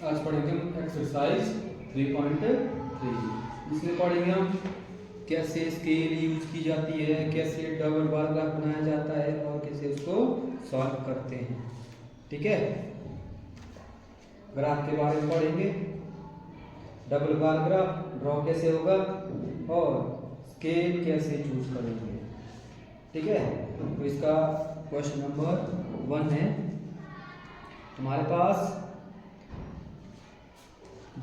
आज पढ़ेंगे हम एक्सरसाइज 3.3। इसमें पढ़ेंगे हम कैसे स्केल यूज की जाती है, कैसे डबल बार ग्राफ बनाया जाता है और कैसे उसको सॉल्व करते हैं। ठीक है, ग्राफ के बारे में पढ़ेंगे, डबल बार ग्राफ ड्रॉ कैसे होगा और स्केल कैसे चूज करेंगे। ठीक है, तो इसका क्वेश्चन नंबर 1 है हमारे पास।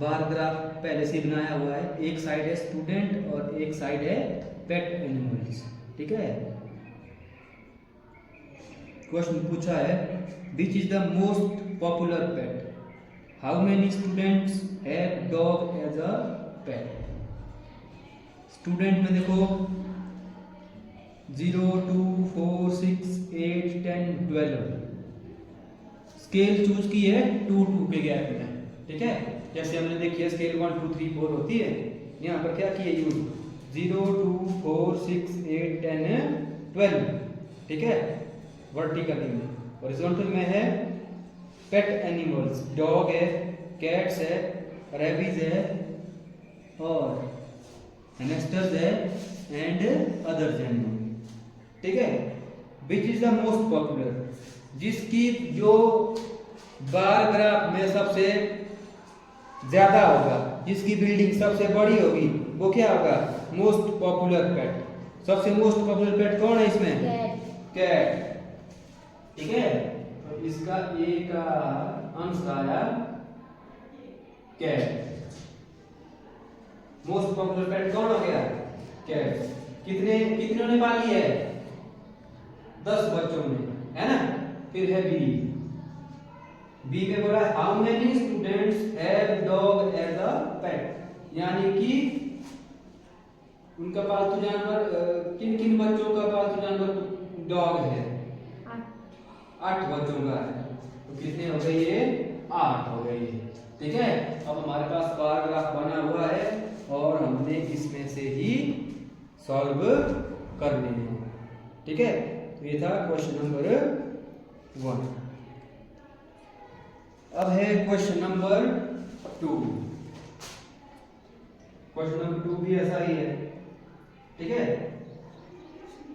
बार ग्राफ पहले से बनाया हुआ है, एक साइड है स्टूडेंट और एक साइड है पेट एनिमल्स। ठीक है, क्वेश्चन पूछा है which is the most popular pet, how many students have dog as a pet. Student में देखो 0, 2, 4, 6, 8, 10, 12। स्केल चूज की है 2, 2 के गैप में। ठीक है, जैसे हमने देखी है स्केल 1, 2, 3, 4 होती है, यहाँ पर क्या किया यूज 0, 2, 4, 6, 8, 10, 12। ठीक है, वर्टिकली में। हॉरिजॉन्टल में है पेट एनिमल्स, डॉग है, कैट्स है, रेबीज है और हैमस्टर्स है एंड अदर्स एनिमल। ठीक है, which is the most popular, जिसकी जो बार ग्राफ में सबसे ज्यादा होगा, जिसकी बिल्डिंग सबसे बड़ी होगी, वो क्या होगा मोस्ट पॉपुलर पेट। सबसे मोस्ट पॉपुलर पेट कौन है इसमें? कैट। ठीक है, तो इसका ए का आंसर आया कैट। मोस्ट पॉपुलर पेट कौन हो गया? कैट। कितनों ने पाली है? 10 बच्चों ने, है ना। फिर है बी में बोला how many students have dog as a pet, यानी कि उनका पालतू जानवर, किन किन बच्चों का पालतू जानवर डॉग है? 8 बच्चों का है। तो कितने हो गए ये? 8 हो गए। ठीक है, अब हमारे पास बार ग्राफ बना हुआ है और हमने इसमें से ही सॉल्व करने हैं। ठीक है, तो ये था क्वेश्चन नंबर 1। अब है क्वेश्चन नंबर 2। क्वेश्चन नंबर 2 भी ऐसा ही है। ठीक है,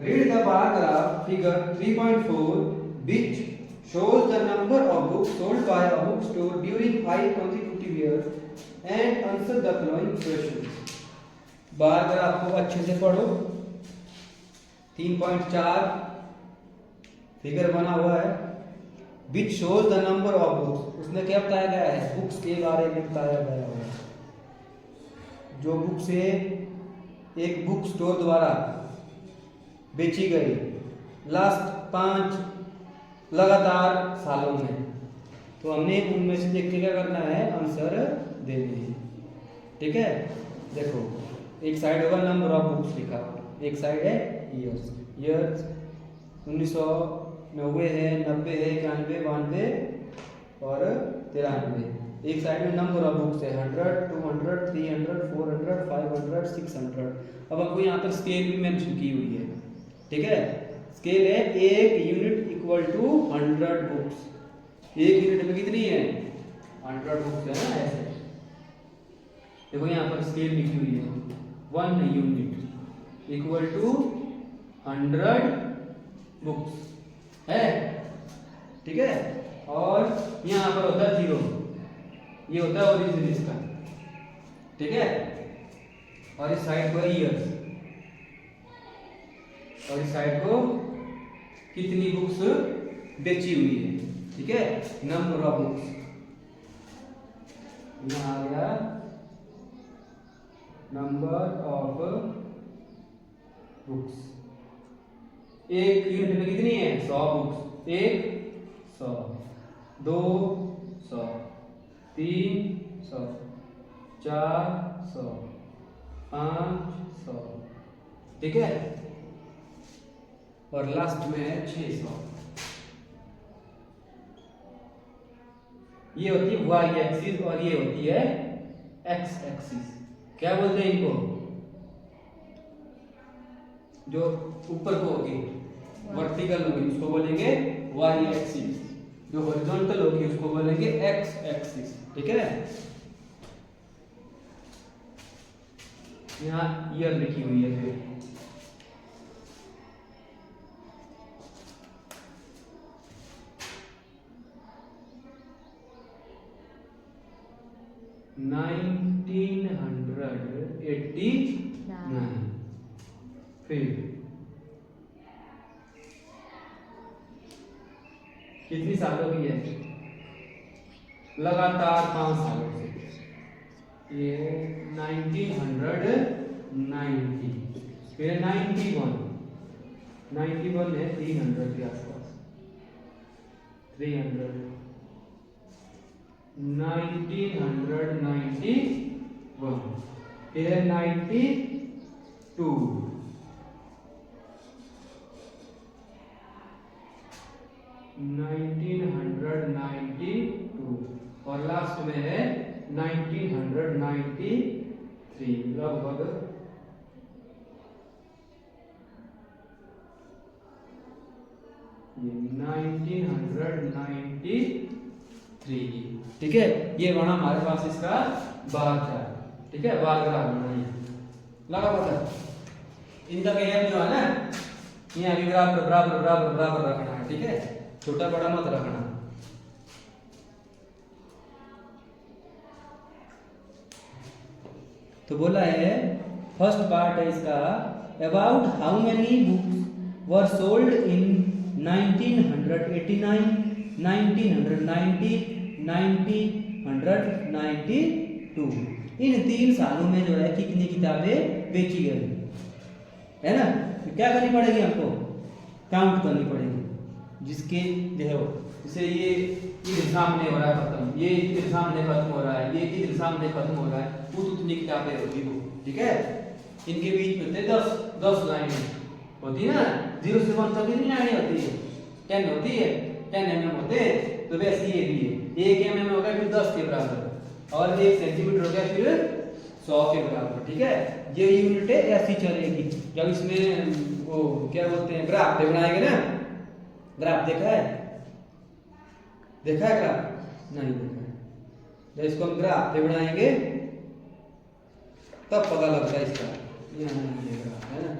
read the bar graph figure 3.4 which shows the number of books sold by a bookstore during 5 consecutive years and answer the following questions। Bar graph को अच्छे से पढ़ो। 3.4 फिगर बना हुआ है, which shows the number of books, उसमें क्या बताया गया है? बुक्स के बारे में बताया गया है। जो बुक से एक बुक स्टोर द्वारा बेची गई लास्ट 5 लगातार सालों में, तो हमने उनमें से देख के क्या करना है? आंसर देने हैं। ठीक है, देखो एक साइड होगा नंबर ऑफ बुक्स लिखा, एक साइड है ईयर्स। ईयर्स 1990 है, 90 है, 91, 92 और 93। एक साइड में नंबर ऑफ बुक्स है 100, 200, 300, 400, 500, 600। अब हमको यहाँ पर स्केल भी मेंशन की हुई है। ठीक है, स्केल है 1 unit equal to 100 books. 1 unit में कितनी है? 100 बुक्स है ना। ऐसे देखो यहाँ पर स्केल लिखी हुई है 1 यूनिट इक्वल टू 100 बुक्स है। ठीक है, और यहाँ पर होता है 0, ये होता है ओरिजिन इसका। ठीक है, और इस साइड को ईयर्स और इस साइड को कितनी बुक्स बेची हुई है। ठीक है, नंबर ऑफ बुक्स यहाँ आ गया नंबर ऑफ बुक्स। 1 यूनिट में कितनी है? 100 बुक्स। 1 100, 2 100, 3 100, 4 100, 5 100। ठीक है, और लास्ट में है 600। ये होती है वाई एक्सिस और ये होती है एक्स एक्सिस। क्या बोलते हैं इनको? जो ऊपर को होगी वर्टिकल होगी उसको बोलेंगे वाई एक्सिस। जो हॉरिजॉन्टल होगी उसको बोलेंगे एक्स एक्सिस, ठीक है। यहाँ ईयर लिखी हुई है फिर 1989। फिर कितनी सालों की है? लगातार 5 सालों से। ये 1990, फिर 91 है 300 के आसपास, 300, 1991, फिर 92, 1992 और लास्ट में है 1993। लगभग ये 1993, ठीक है। ये बना हमारे पास इसका बार चार्ट, ठीक है, बार ग्राफ बना है, लगा पता। इनका गैप जो है ना, ये अभी बराबर बराबर बराबर बराबर रखना है, ठीक है, छोटा बड़ा मत रखना। तो बोला है फर्स्ट पार्ट है इसका, about how many books were sold in 1989, 1990, 1992। इन 3 सालों में जो है कितनी किताबें बेची गई, है ना। तो क्या करनी पड़ेगी हमको? काउंट करनी पड़ेगी। जिसके देखो, जैसे ये इधर सामने हो रहा है खत्म, ये इधर सामने खत्म हो रहा है, ये इधर सामने खत्म हो रहा है, उतनी किताबें होगी वो, ठीक है। इनके बीच में 10 लाइनें होती है ना, 0 से 1 तक कितनी लाइनें होती है? 10 होती है, 10 mm होते हैं। तो वैसे ये भी है, 1 mm हो गया फिर 10 के बराबर, और 1 सेंटीमीटर हो गया फिर 100 के बराबर, ठीक है। ये यूनिटें ऐसी चलेगी। जब इसमें वो क्या बोलते हैं, ग्राफ पे बनाएंगे ना, ग्राफ देखा है? देखा है ग्राफ? नहीं देखा है। जब इसको हम ग्राफ पे बनाएंगे तब पता लगता है इसका। यहाँ ये ग्राफ है ना,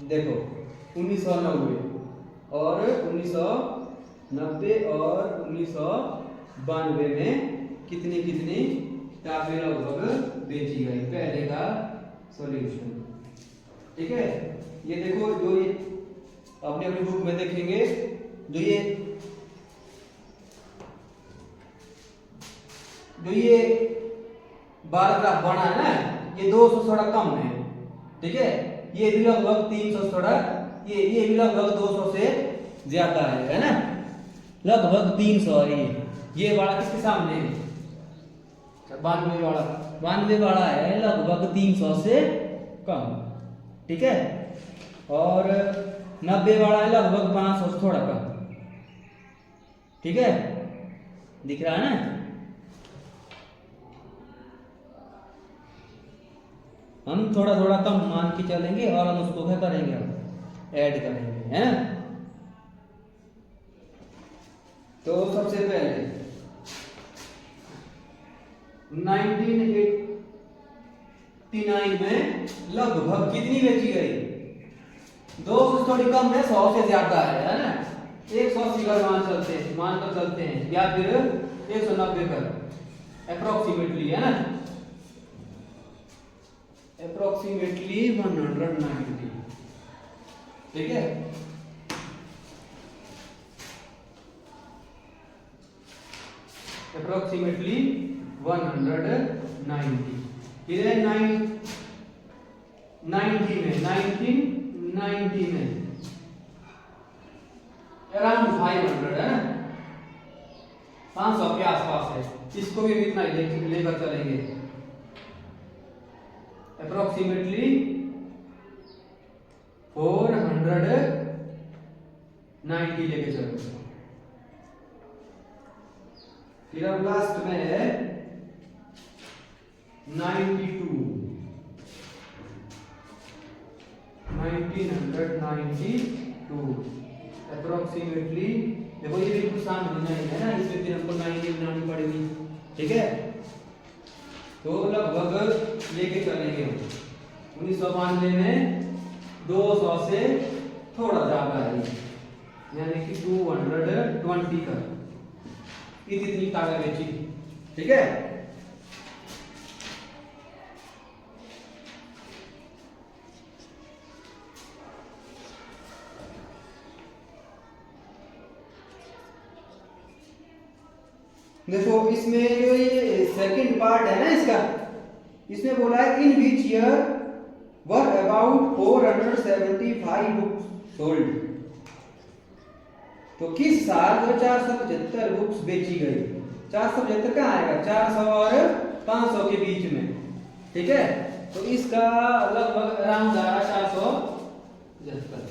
देखो 1990 और 1990 और 1992 में कितनी कितनी किताबें लगभग बेची गई। पहले का सॉल्यूशन, ठीक है। ये देखो, जो ये अपनी अपनी बुक में देखेंगे, जो ये बार ग्राफ बना है ना, ये 200 थोड़ा कम है, ठीक है। ये भी लगभग 300 थोड़ा, ये भी लगभग 200 से ज्यादा है ना, लगभग 300 है। ये वाला किसके सामने है? 92 वाला है लगभग 300 से कम, ठीक है। और 90 वाला है लगभग 500 से थोड़ा कम, ठीक है। दिख रहा है ना? हम थोड़ा थोड़ा कम मान के चलेंगे और हम उसको क्या करेंगे, ऐड करेंगे, है ना। तो सबसे पहले 1989 में लगभग कितनी बेची गई? 200 से थोड़ी कम है, 100 से ज्यादा है ना। 180 का मानकर चलते हैं, या फिर 190 कर अप्रोक्सीमेटली, है ना, अप्रोक्सीमेटली 190, ठीक है। अप्रोक्सीमेटली 190। फिर 1990 में अराउंड 500 है ना, 500 के आसपास है। इसको भी इतना ही लेकर चलेंगे, अप्रोक्सीमेटली 490 लेके चलो। फिर अब लास्ट में है 92, 1992 अप्रोक्सीमेटली। देखो ये बिल्कुल सामने है ना, इसमें फिर हमको 90 बनानी पड़ेगी, ठीक है। तो लगभग लेके चलेंगे 1992 में 200 से थोड़ा ज्यादा है, यानी कि 220 का इतनी ताकत बेची, ठीक है। देखो इसमें जो ये सेकंड पार्ट है ना इसका, इसमें बोला है in which year were about 475 books sold. तो किस साल जो 475 बुक्स बेची गई। 475 कहाँ आएगा, 400 और 500 के बीच में, ठीक है। तो इसका लगभग अराउंड आ रहा 475।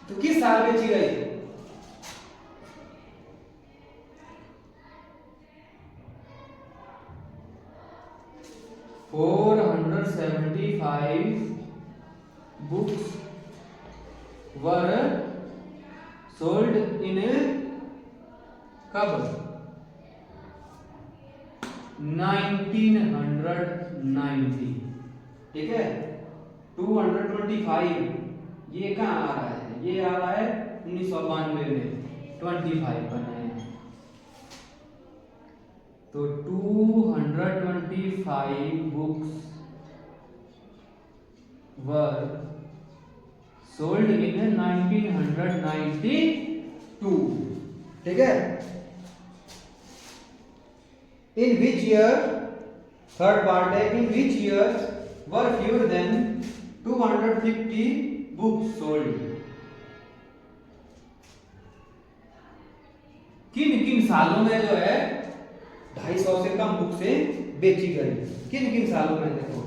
तो किस साल बेची गई, $475 books were sold in कब 1990, ठीक है। 225 ये कहाँ आ रहा है, ये आ रहा है 1992 में 25 बनाए हैं। तो 225 बुक्स वर सोल्ड इन 1992, ठीक है। In which year, third part है, in which year were fewer than 250 books sold. किन किन सालों में जो है 250 से कम बुक से बेची गई, किन किन सालों में। देखो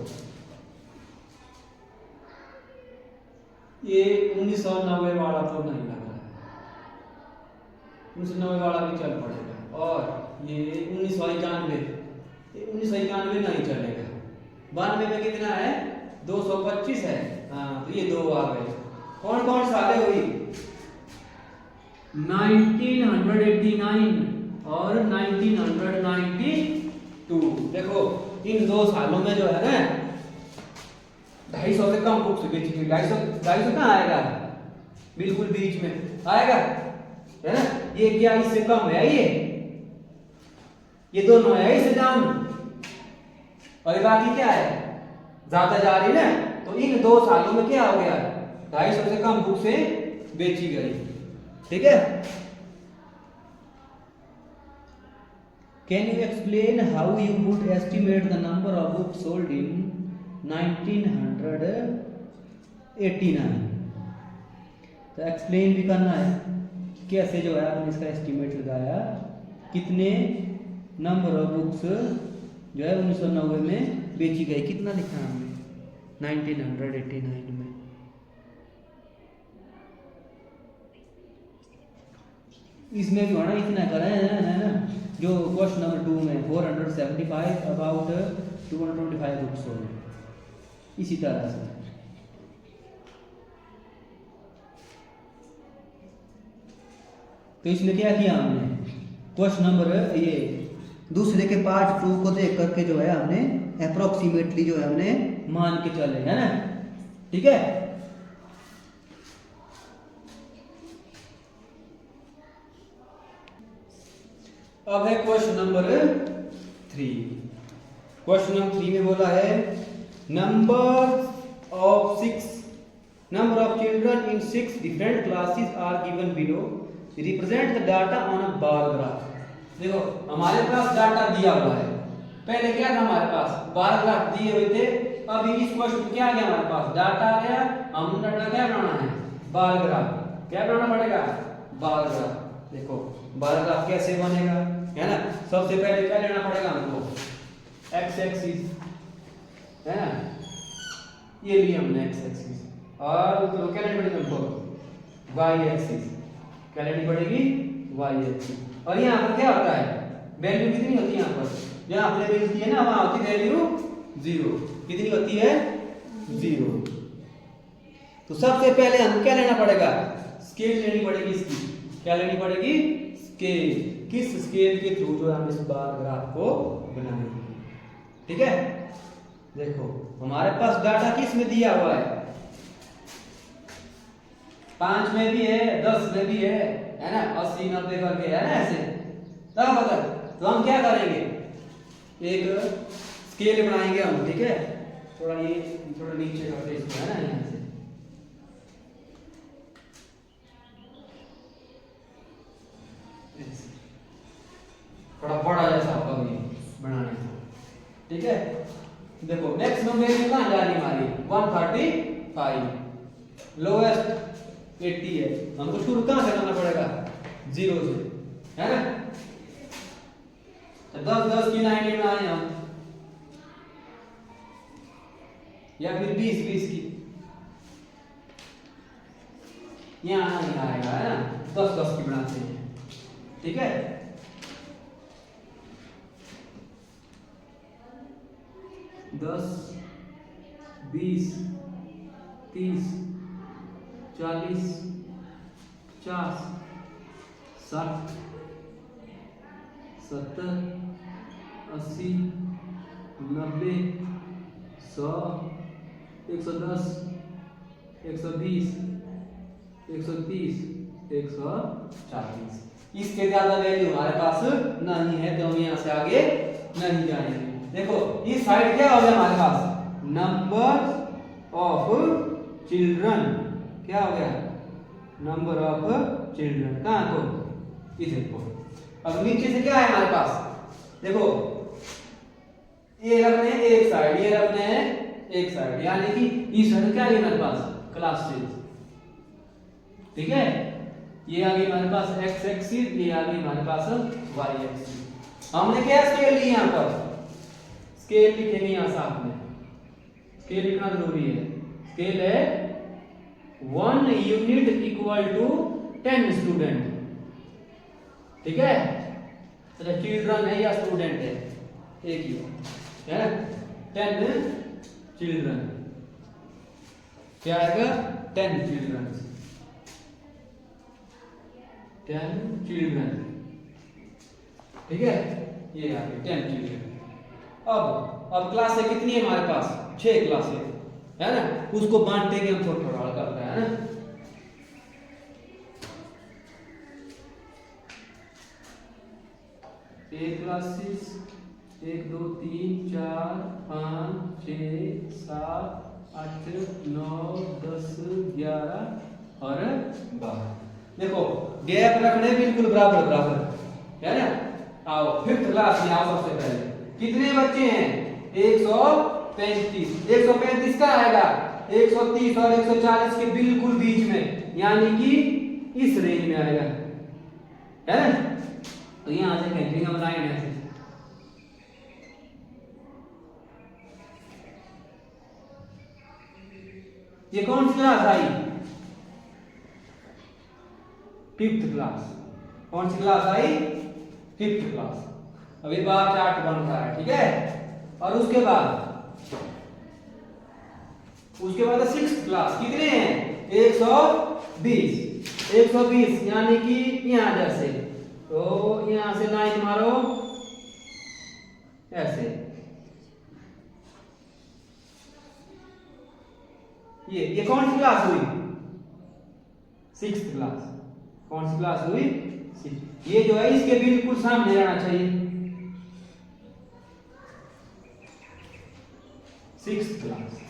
ये 1990 वाला तो नहीं लग रहा है, 1990 वाला भी चल पड़ेगा, और ये 1991 नहीं चलेगा। 92 में कितना है, 225 है, हाँ तो ये दो आ गए। कौन कौन साले हुई, 1989 और 1992। देखो इन दो सालों में जो है ना 250 से कम बुक्स बेची गई। 250 कहाँ आएगा, बिल्कुल बीच में आएगा, है ना। ये क्या इससे कम है, ये दोनों है इससे डाउन, और बाकी क्या है ज्यादा जा रही ना। तो इन दो सालों में क्या हो गया, 250 से कम बुक से बेची गई, ठीक है। Can you explain how you would estimate the number of books sold in 1989। तो एक्सप्लेन भी करना है, कैसे जो है आपने इसका एस्टिमेट लगाया, कितने नंबर ऑफ बुक्स जो है 1990 में बेची गई, कितना लिखा हमने 1989 में। इसमें भी होना इतना करें है ना, जो क्वेश्चन नंबर 2 में 475 अबाउट 225 बुक्स सोल्ड, इसी तरह से। तो इसमें क्या किया हमने, क्वेश्चन नंबर ये दूसरे के पार्ट 2 को देख करके जो है हमने अप्रोक्सीमेटली जो है हमने मान के चले, है ना, ठीक है। अब है क्वेश्चन नंबर 3। क्वेश्चन नंबर 3 में बोला है number of children in 6 different classes are given below, represent the data on a bar graph. देखो हमारे पास डाटा दिया हुआ है, पहले क्या था हमारे पास बार ग्राफ दिए हुए थे। अभी इस क्वेश्चन क्या आ गया, हमारे पास डाटा आ गया, हम डाटा क्या बनाना है, बार ग्राफ। क्या बनाना पड़ेगा, बार ग्राफ। देखो बार ग्राफ कैसे बनेगा, है ना। सबसे पहले क्या लेना पड़ेगा हमको, एक्स एक्सिस, है ना, ये लिए हमने एक्स एक्सिस, और तो क्या लेनी पड़ेगी हमको, वाई एक्सिस। क्या लेनी पड़ेगी, वाई एक्सिस। और यहाँ पर क्या होता है, वैल्यू कितनी होती है यहाँ पर जहाँ आपने वैल्यू दी है ना वहां होती वैल्यू 0। कितनी होती है 0। तो सबसे पहले हम क्या लेना पड़ेगा, स्केल लेनी पड़ेगी इसकी। क्या लेनी पड़ेगी, स्केल। किस स्केल के थ्रू जो हम इस बार ग्राफ को बनाएंगे। ठीक है, देखो हमारे पास डाटा किस में दिया हुआ है, 5 में भी है, 10 में भी है ना, 80 90 करके है ना ऐसे। तब अगर तो हम क्या करेंगे, एक स्केल बनाएंगे हम। ठीक है, थोड़ा ये थोड़ा नीचे करते इसको है ना, यहाँ से थोड़ा बड़ा जैसा होगा ये बनाने का। ठीक है, देखो मैक्सिमम वैल्यू कहाँ जा रही हमारी 135, लोएस्ट 80 है। हमको शुरू कहाँ से करना पड़ेगा, 0 से है ना। तो 10 की 90 बनाए हम, या फिर 20 की, यहाँ नहीं आएगा है ना, 10 की बनाते हैं। ठीक है, 10 20 30 40 50 60 70 80 90 100 110 120 130 140। इसके ज्यादा वैल्यू हमारे पास नहीं है, तो हम यहाँ से आगे नहीं जाएंगे। देखो इस साइड क्या हो गया हमारे पास, नंबर ऑफ चिल्ड्रन। क्या हो गया, नंबर ऑफ चिल्ड्रन। कहाँ को, इधर को। अब नीचे से क्या है हमारे पास, देखो ये रखने हैं एक साइड, ये रखने हैं एक साइड, यानी कि इस साइड क्या है हमारे पास, क्लासेस। ठीक है, ये आ गई हमारे पास एक्स एक्सिस, ये आ गई हमारे पास वाई एक्सिस। हमने क्या स्केल ली यहाँ पर, स्केल लिखेंगे यहाँ साथ में, स्केल लिखना जरूरी है। स्केल है 1 यूनिट इक्वल टू 10 स्टूडेंट। ठीक है, अच्छा चिल्ड्रन है या स्टूडेंट है, एक ही है, 10 चिल्ड्रन। क्या आएगा, 10 चिल्ड्रन, 10 चिल्ड्रन। ठीक है, ये आ गए 10 चिल्ड्रन। अब क्लासें कितनी है हमारे पास, 6 क्लासें है ना, उसको बांटते हैं हम थोड़ा थोड़ा करते हैं ना। एक क्लासेस 1 2 3 4 5 6 7 8 9 10 11 और 12। देखो गैप रखने बिल्कुल बराबर बराबर है ना। आओ 5th क्लास में आओ, सबसे पहले कितने बच्चे हैं, 135। 135 का आएगा 130 और 140 के बिल्कुल बीच में, यानी कि इस रेंज में आएगा है ना। तो यहां से कहेंगे हम लाइन ऐसे, ये कौन सी क्लास आई, 5th क्लास। कौन सी क्लास आई, 5th क्लास। अभी बार चार्ट बन रहा है। ठीक है, और उसके बाद 6th क्लास। कितने हैं, 120। 120 यानी कि यहां जैसे, तो यहां से लाइन मारो ऐसे, ये कौन सी क्लास हुई, 6th क्लास। कौन सी क्लास हुई, 6th। ये जो है इसके बिल्कुल सामने रहना चाहिए, 6th क्लास।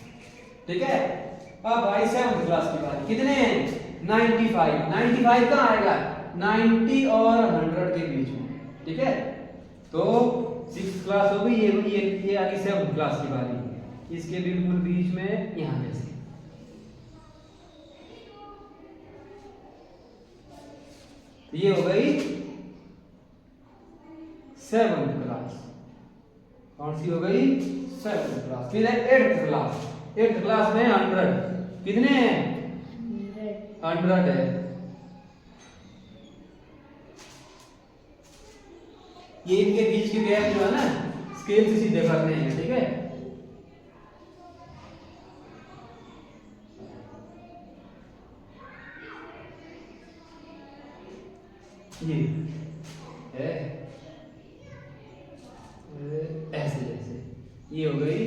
ठीक है, अब भाई 7th क्लास की बात। कितने हैं, 95। 95 कहाँ आएगा, 90 और 100 के बीच में। ठीक है, तो 6th क्लास हो गई, ये आ गई 7th क्लास की बारी, इसके बिल्कुल बीच में यहां जैसे। ये हो गई 7th क्लास। कौन सी हो गई, 7th क्लास। फिर है 8th क्लास। 8th क्लास में 100। कितने हैं, 100 है। ये इनके बीच के गैप जो है ना स्केल से सीधे करने हैं, ठीक है। ये है ऐसे जैसे ये हो गई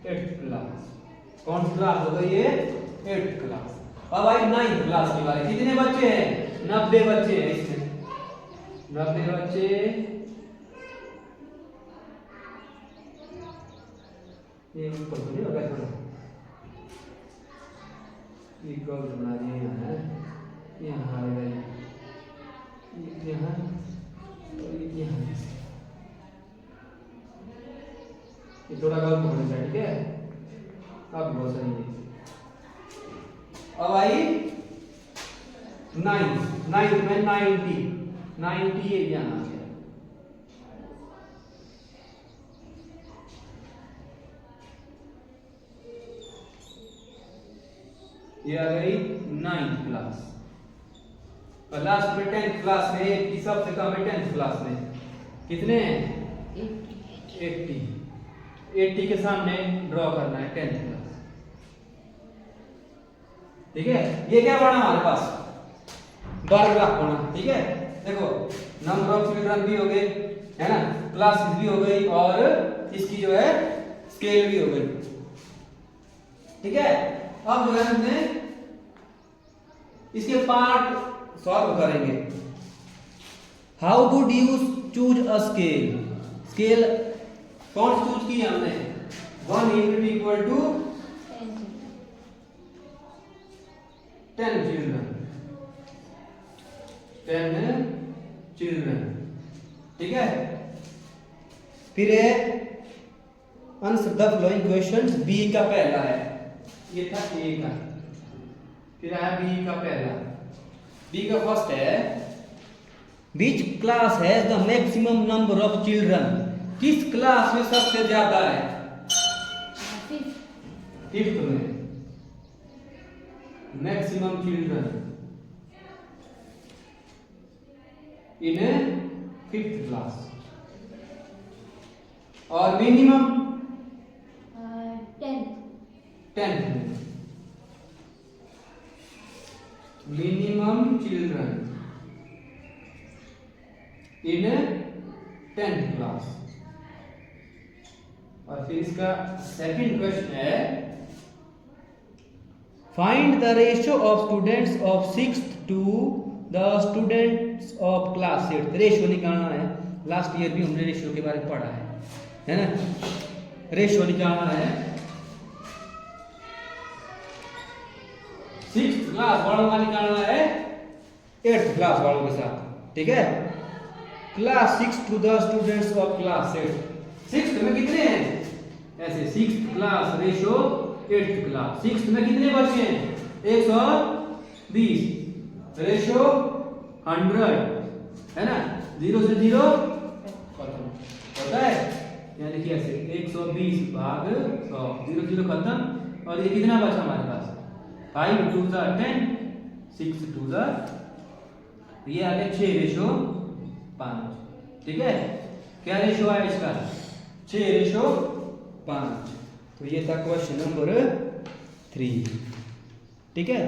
8th क्लास। कौन सी क्लास हो गई ये? 8th class. अब भाई 9th क्लास की बारी। कितने बच्चे हैं? 90 बच्चे हैं इसमें, 90 बच्चे। ये ऊपर तो नहीं होगा थोड़ा, ये कर्व बना दिए यहाँ है, यहाँ आ गए, यहाँ और यहाँ, ये थोड़ा गलत होने का, ठीक है। अब बहुत सही है। अब आई 9 में 90 यहाँ आ गया। ये आ गई 9th क्लास। और लास्ट में 10th क्लास में, ये सबसे कम है 10th क्लास में। कितने हैं? 80 के सामने ड्रॉ करना है 10th क्लास, ठीक है। ये क्या बना हमारे पास? बार ग्राफ बना, ठीक है। देखो नंबर ऑफ चिल्ड्रन भी हो गए, है ना, क्लासेस भी हो गई, और इसकी जो है स्केल भी हो गई, ठीक है। अब जो है हमने इसके पार्ट सॉल्व करेंगे। How would you choose a scale? Scale कौन चूज की हमने? 1 इक्वल टू 10 चिल्ड्रन, ठीक है। फिर answer the following questions. B का पहला है, ये था ए का, फिर आया बी का पहला। बी का फर्स्ट है, which class has the maximum number of children? किस क्लास में सबसे ज्यादा है? 5th में maximum children in 5th class. और मिनिमम 10th में minimum children in 10th class. और फिर इसका सेकंड क्वेश्चन है, find the ratio of students of 6th to the students of class 8th। Ratio निकालना है। लास्ट ईयर भी हमने रेशियो के बारे में पढ़ा है ना। रेशियो निकालना है 6th क्लास वालों का निकालना है 8th क्लास वालों के साथ, ठीक है। Class 6 to the students of class 8th। 6th में कितने हैं? ऐसे 6th class ratio 8th class. 6th में कितने बच्चे हैं? 120, रेशियो 100, है ना। 0 से 0 खत्म होता है, यानी कि ऐसे 120 भाग 100, 0 0 खत्म। और ये कितना बचा हमारे पास? 5 2 10, 6 2 ये आ गया 6 रेशियो 5, ठीक है। क्या रेशियो है इसका? 6 रेशियो 5। तो ये था क्वेश्चन नंबर 3, ठीक है।